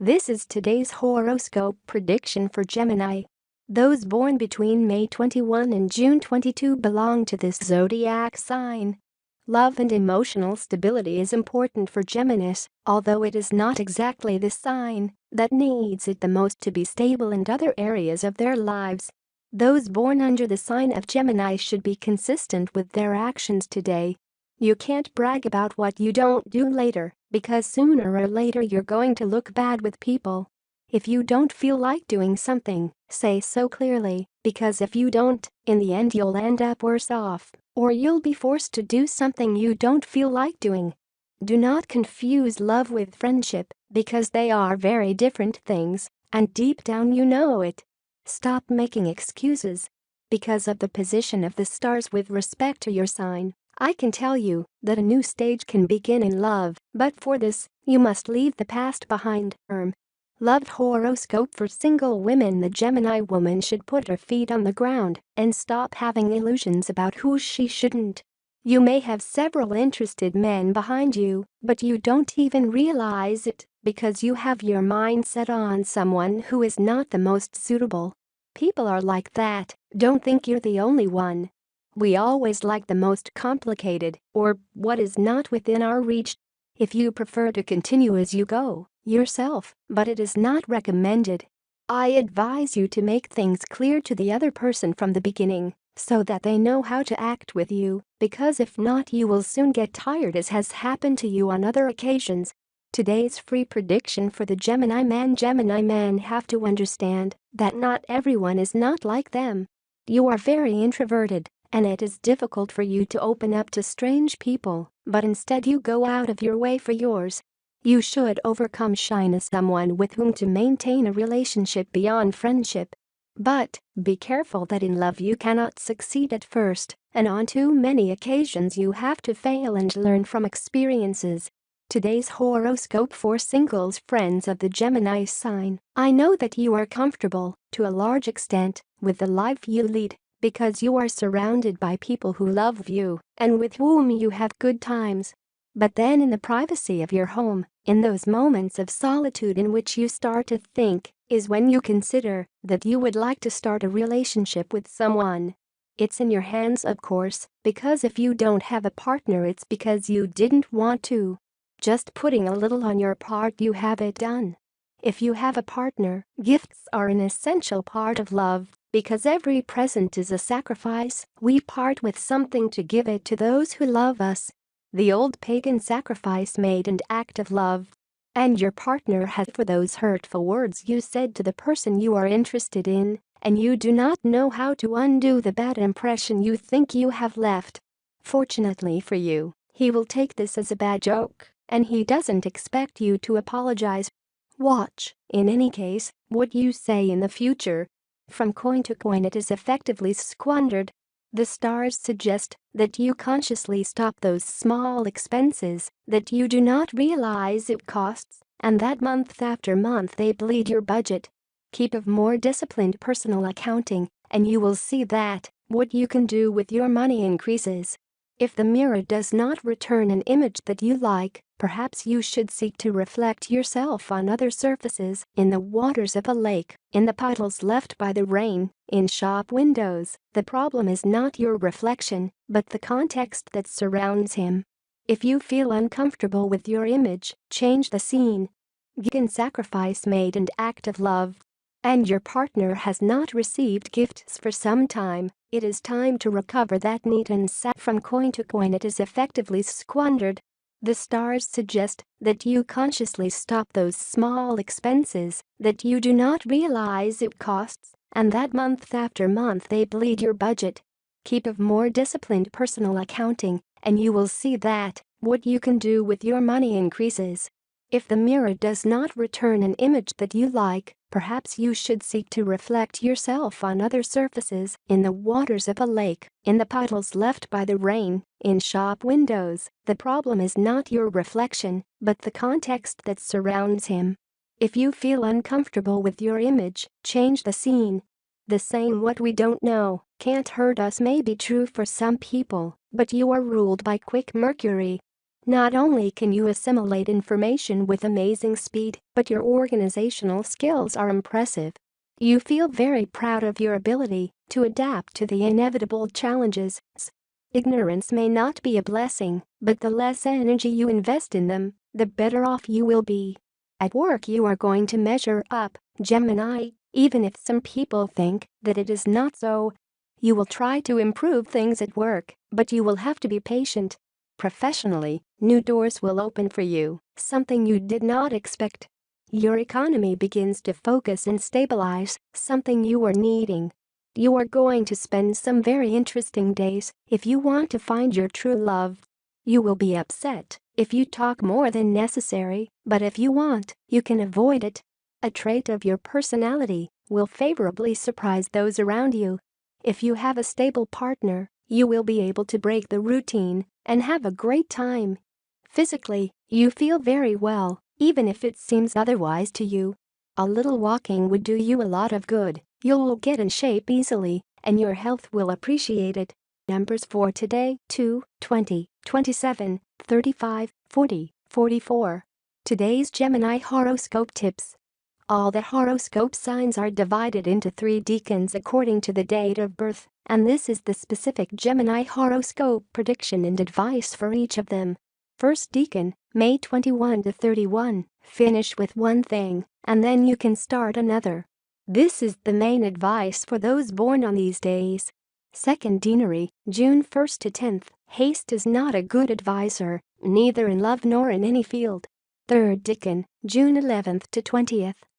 This is today's horoscope prediction for Gemini. Those born between May 21 and June 22 belong to this zodiac sign. Love and emotional stability is important for Geminis, although it is not exactly the sign that needs it the most to be stable in other areas of their lives. Those born under the sign of Gemini should be consistent with their actions today. You can't brag about what you don't do later, because sooner or later you're going to look bad with people. If you don't feel like doing something, say so clearly, because if you don't, in the end you'll end up worse off, or you'll be forced to do something you don't feel like doing. Do not confuse love with friendship, because they are very different things, and deep down you know it. Stop making excuses. Because of the position of the stars with respect to your sign, I can tell you that a new stage can begin in love, but for this, you must leave the past behind. Love horoscope for single women. The Gemini woman should put her feet on the ground and stop having illusions about who she shouldn't. You may have several interested men behind you, but you don't even realize it because you have your mind set on someone who is not the most suitable. People are like that, don't think you're the only one. We always like the most complicated or what is not within our reach. If you prefer to continue as you go, yourself, but it is not recommended. I advise you to make things clear to the other person from the beginning so that they know how to act with you, because if not you will soon get tired, as has happened to you on other occasions. Today's free prediction for the Gemini man. Gemini men have to understand that not everyone is not like them. You are very introverted, and it is difficult for you to open up to strange people, but instead you go out of your way for yours. You should overcome shyness, someone with whom to maintain a relationship beyond friendship. But be careful that in love you cannot succeed at first, and on too many occasions you have to fail and learn from experiences. Today's horoscope for singles. Friends of the Gemini sign, I know that you are comfortable, to a large extent, with the life you lead, because you are surrounded by people who love you and with whom you have good times. But then in the privacy of your home, in those moments of solitude in which you start to think, is when you consider that you would like to start a relationship with someone. It's in your hands, of course, because if you don't have a partner it's because you didn't want to. Just putting a little on your part, you have it done. If you have a partner, gifts are an essential part of love. Because every present is a sacrifice, we part with something to give it to those who love us. The old pagan sacrifice made an act of love. And your partner has for those hurtful words you said to the person you are interested in, and you do not know how to undo the bad impression you think you have left. Fortunately for you, he will take this as a bad joke, and he doesn't expect you to apologize. Watch, in any case, what you say in the future. From coin to coin it is effectively squandered. The stars suggest that you consciously stop those small expenses that you do not realize it costs, and that month after month they bleed your budget. Keep a more disciplined personal accounting, and you will see that what you can do with your money increases. If the mirror does not return an image that you like, perhaps you should seek to reflect yourself on other surfaces, in the waters of a lake, in the puddles left by the rain, in shop windows. The problem is not your reflection, but the context that surrounds him. If you feel uncomfortable with your image, change the scene. Given sacrifice made an act of love, and your partner has not received gifts for some time, it is time to recover that need and from coin to coin it is effectively squandered. The stars suggest that you consciously stop those small expenses that you do not realize it costs, and that month after month they bleed your budget. Keep a more disciplined personal accounting, and you will see that what you can do with your money increases. If the mirror does not return an image that you like, perhaps you should seek to reflect yourself on other surfaces, in the waters of a lake, in the puddles left by the rain, in shop windows. The problem is not your reflection, but the context that surrounds him. If you feel uncomfortable with your image, change the scene. The saying "what we don't know can't hurt us" may be true for some people, but you are ruled by quick Mercury. Not only can you assimilate information with amazing speed, but your organizational skills are impressive. You feel very proud of your ability to adapt to the inevitable challenges. Ignorance may not be a blessing, but the less energy you invest in them, the better off you will be. At work you are going to measure up, Gemini, even if some people think that it is not so. You will try to improve things at work, but you will have to be patient. Professionally, new doors will open for you, something you did not expect. Your economy begins to focus and stabilize, something you are needing. You are going to spend some very interesting days if you want to find your true love. You will be upset if you talk more than necessary, but if you want, you can avoid it. A trait of your personality will favorably surprise those around you. If you have a stable partner, you will be able to break the routine and have a great time. Physically, you feel very well, even if it seems otherwise to you. A little walking would do you a lot of good. You'll get in shape easily, and your health will appreciate it. Numbers for today: 2, 20, 27, 35, 40, 44. Today's Gemini horoscope tips. All the horoscope signs are divided into 3 decans according to the date of birth, and this is the specific Gemini horoscope prediction and advice for each of them. First decan, May 21 to 31, finish with one thing, and then you can start another. This is the main advice for those born on these days. Second deanery, June 1st to 10th, haste is not a good advisor, neither in love nor in any field. Third decan, June 11th to 20th,